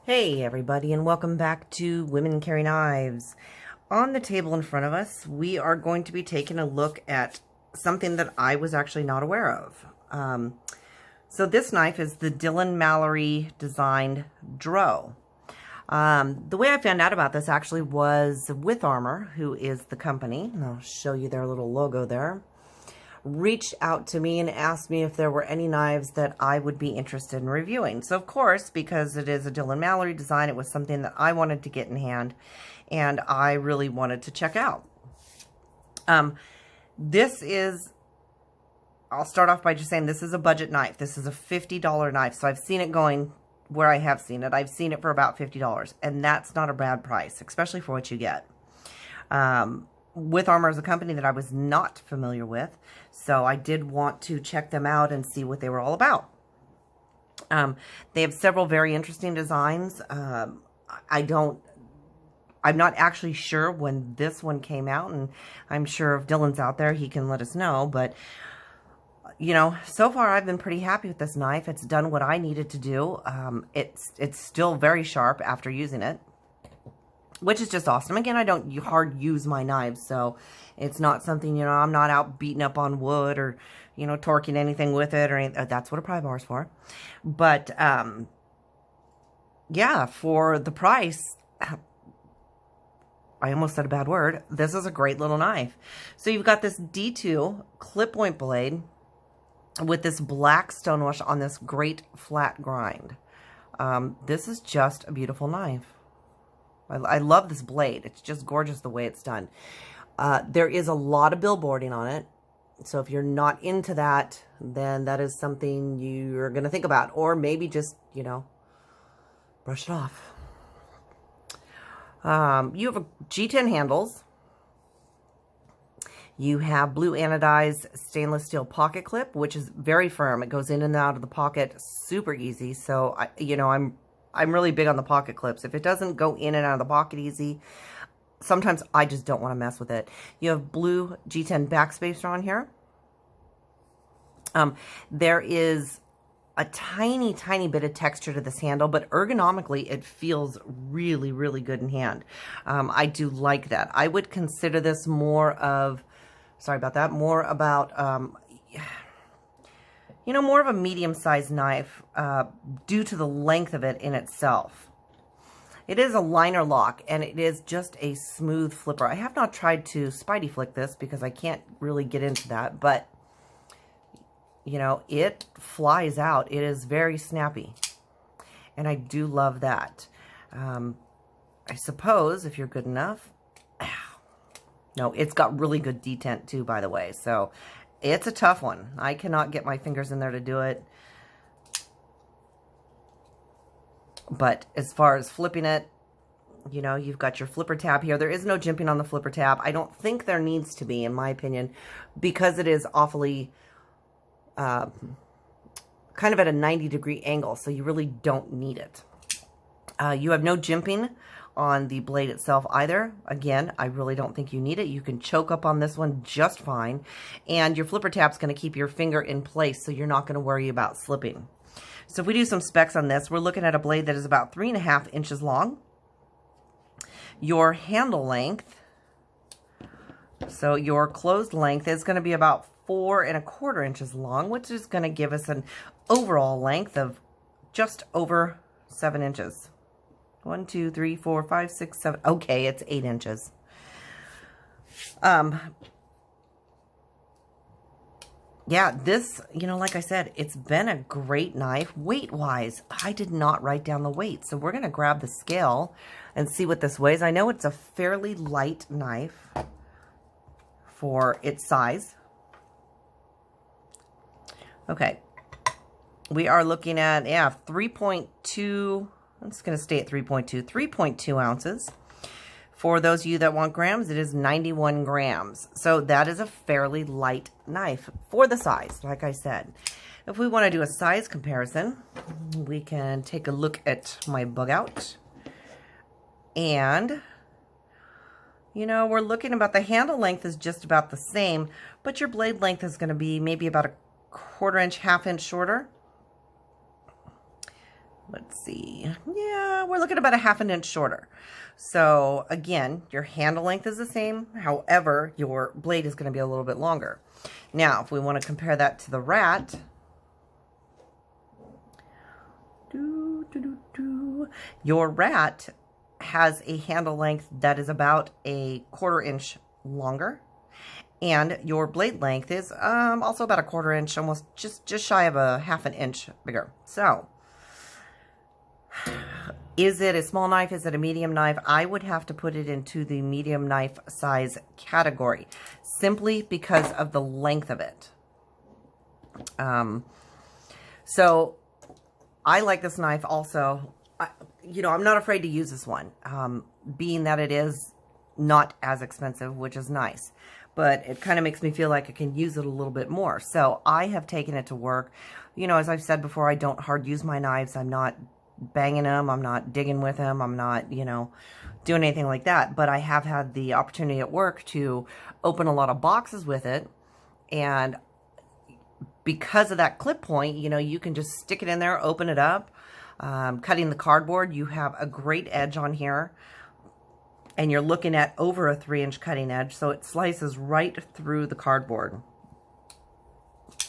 Hey everybody, and welcome back to Women Carry Knives. On the table in front of us, we are going to be taking a look at something that I was actually not aware of. So this knife is the Dylan Mallery designed Dro. The way I found out about this actually was Witharmour, who is the company, and I'll show you their little logo there, reached out to me and asked me if there were any knives that I would be interested in reviewing. So of course, because it is a Dylan Mallery design, it was something that I wanted to get in hand and I really wanted to check out. This is, I'll start off by just saying this is a budget knife. This is a $50 knife. So I've seen it going where I have seen it. I've seen it for about $50, and that's not a bad price, especially for what you get. Witharmour is a company that I was not familiar with, so I did want to check them out and see what they were all about. They have several very interesting designs. I'm not actually sure when this one came out, and I'm sure if Dylan's out there, he can let us know, but you know, so far I've been pretty happy with this knife. It's done what I needed to do. It's still very sharp after using it, which is just awesome. Again, I don't hard use my knives, so it's not something, you know, I'm not out beating up on wood or, you know, torquing anything with it or anything. That's what a pry bar is for. But, yeah, for the price, I almost said a bad word. This is a great little knife. So you've got this D2 clip point blade with this black stonewash on this great flat grind. This is just a beautiful knife. I love this blade. It's just gorgeous the way it's done. There is a lot of billboarding on it. So if you're not into that, then that is something you're going to think about. Or maybe just, you know, brush it off. You have a G10 handles. You have blue anodized stainless steel pocket clip, which is very firm. It goes in and out of the pocket super easy. So, you know, I'm really big on the pocket clips. If it doesn't go in and out of the pocket easy, sometimes I just don't want to mess with it. You have blue G10 backspacer on here. There is a tiny, tiny bit of texture to this handle, but ergonomically it feels really, really good in hand. I do like that. I would consider this more of, sorry about that, more about, you know, more of a medium-sized knife due to the length of it in itself. It is a liner lock, and it is just a smooth flipper. I have not tried to Spidey flick this because I can't really get into that, but, you know, it flies out. It is very snappy, and I do love that. I suppose, if you're good enough... No, it's got really good detent, too, by the way, so... It's a tough one. I cannot get my fingers in there to do it. But as far as flipping it, you know, you've got your flipper tab here. There is no jimping on the flipper tab. I don't think there needs to be, in my opinion, because it is awfully kind of at a 90-degree angle, so you really don't need it. You have no jimping on the blade itself either. Again, I really don't think you need it. You can choke up on this one just fine. And your flipper tap's going to keep your finger in place, so you're not going to worry about slipping. So if we do some specs on this, we're looking at a blade that is about 3.5 inches long. Your handle length, so your closed length is going to be about 4.25 inches long, which is going to give us an overall length of just over 7 inches. 1, 2, 3, 4, 5, 6, 7. Okay, it's 8 inches. Yeah, this, you know, like I said, it's been a great knife. Weight-wise, I did not write down the weight, so we're going to grab the scale and see what this weighs. I know it's a fairly light knife for its size. Okay. We are looking at, yeah, 3.2... I'm just going to stay at 3.2 ounces. For those of you that want grams, it is 91 grams. So that is a fairly light knife for the size, like I said. If we want to do a size comparison, we can take a look at my bug out. And, you know, we're looking about the handle length is just about the same, but your blade length is going to be maybe about a 1/4 inch, 1/2 inch shorter. Let's see. Yeah, we're looking about a 1/2 inch shorter. So again, your handle length is the same. However, your blade is going to be a little bit longer. Now, if we want to compare that to the rat, your rat has a handle length that is about a 1/4 inch longer, and your blade length is also about a 1/4 inch, almost just shy of a 1/2 inch bigger. So, is it a small knife? Is it a medium knife? I would have to put it into the medium knife size category, simply because of the length of it. So I like this knife also. You know, I'm not afraid to use this one, being that it is not as expensive, which is nice. But it kind of makes me feel like I can use it a little bit more. So I have taken it to work. You know, as I've said before, I don't hard use my knives. I'm not banging them. I'm not digging with them. I'm not, you know, doing anything like that. But I have had the opportunity at work to open a lot of boxes with it. And because of that clip point, you know, you can just stick it in there, open it up. Cutting the cardboard, you have a great edge on here. And you're looking at over a 3-inch cutting edge. So it slices right through the cardboard.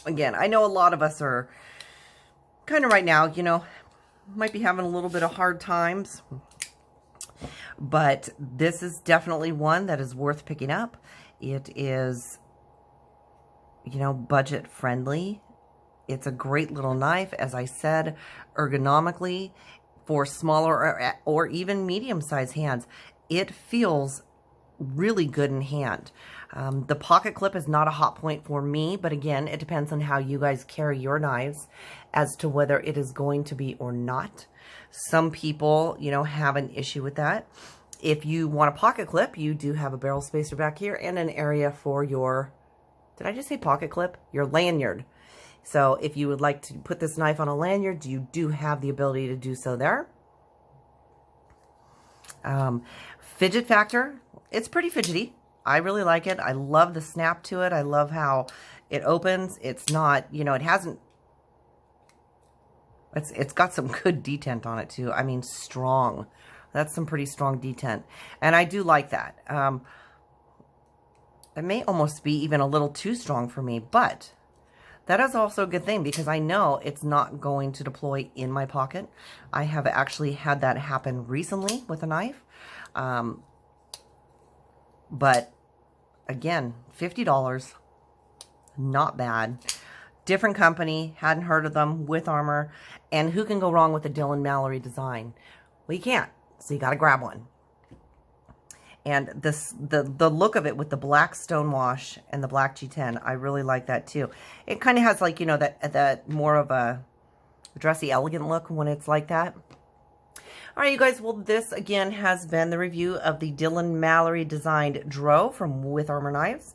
Again, I know a lot of us are kind of right now, you know, might be having a little bit of hard times, but this is definitely one that is worth picking up. It is, you know, budget friendly. It's a great little knife, as I said, ergonomically for smaller or even medium-sized hands. It feels really good in hand. The pocket clip is not a hot point for me, but again, it depends on how you guys carry your knives as to whether it is going to be or not. Some people, you know, have an issue with that. If you want a pocket clip, you do have a barrel spacer back here and an area for your, did I just say pocket clip? Your lanyard. So if you would like to put this knife on a lanyard, you do have the ability to do so there. Fidget factor, it's pretty fidgety. I really like it. I love the snap to it. I love how it opens. It's not, you know, it hasn't, it's got some good detent on it too. I mean, strong. That's some pretty strong detent. And I do like that. It may almost be even a little too strong for me, but that is also a good thing because I know it's not going to deploy in my pocket. I have actually had that happen recently with a knife. But again, $50, not bad. Different company, hadn't heard of them, Witharmour, and who can go wrong with the Dylan Mallery design? Well, you can't, so you got to grab one. And this, the look of it with the black stonewash and the black G10, I really like that too. It kind of has like, you know, that more of a dressy, elegant look when it's like that. All right, you guys, well, this again has been the review of the Dylan Mallery designed Dro from Witharmour Knives.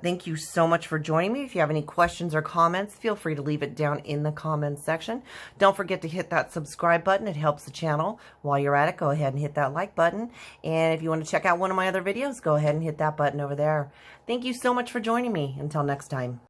Thank you so much for joining me. If you have any questions or comments, feel free to leave it down in the comments section. Don't forget to hit that subscribe button. It helps the channel. While you're at it, go ahead and hit that like button. And if you want to check out one of my other videos, go ahead and hit that button over there. Thank you so much for joining me. Until next time.